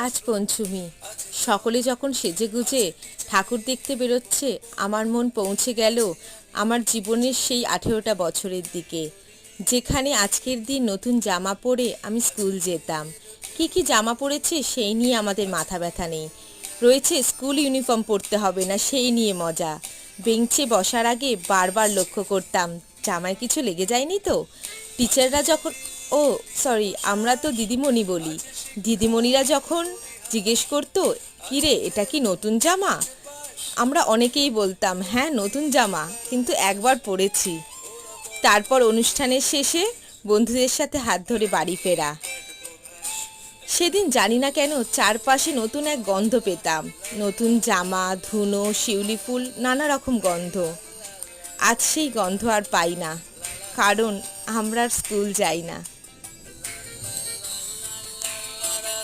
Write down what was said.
আজ পঞ্চমী। সকলে যখন সেজেগুজে ঠাকুর দেখতে বেরোচ্ছে, আমার মন পৌঁছে গেল আমার জীবনের সেই 18টা বছরের দিকে, যেখানে আজকের দিন নতুন জামা পরে আমি স্কুল যেতাম। কি কি জামা পরেছে সেই নিয়ে আমাদের মাথা ব্যথা নেই, রয়েছে স্কুল ইউনিফর্ম পরতে হবে না সেই নিয়ে মজা। বেঞ্চে বসার আগে বারবার লক্ষ্য করতাম জামায় কিছু লেগে যায়নি তো। টিচাররা যখন, ও সরি, আমরা তো দিদিমণি বলি, দিদিমণিরা যখন জিজ্ঞেস করতো, কিরে এটা কি নতুন জামা, আমরা অনেকেই বলতাম হ্যাঁ নতুন জামা, কিন্তু একবার পরেছি। তারপর অনুষ্ঠানের শেষে বন্ধুদের সাথে হাত ধরে বাড়ি ফেরা। সেদিন জানি না কেন চারপাশে নতুন এক গন্ধ পেতাম, নতুন জামা, ধুনো, শিউলি ফুল, নানা রকম গন্ধ। আজ সেই গন্ধ আর পাই না, কারণ আমরা আর স্কুল যাই না।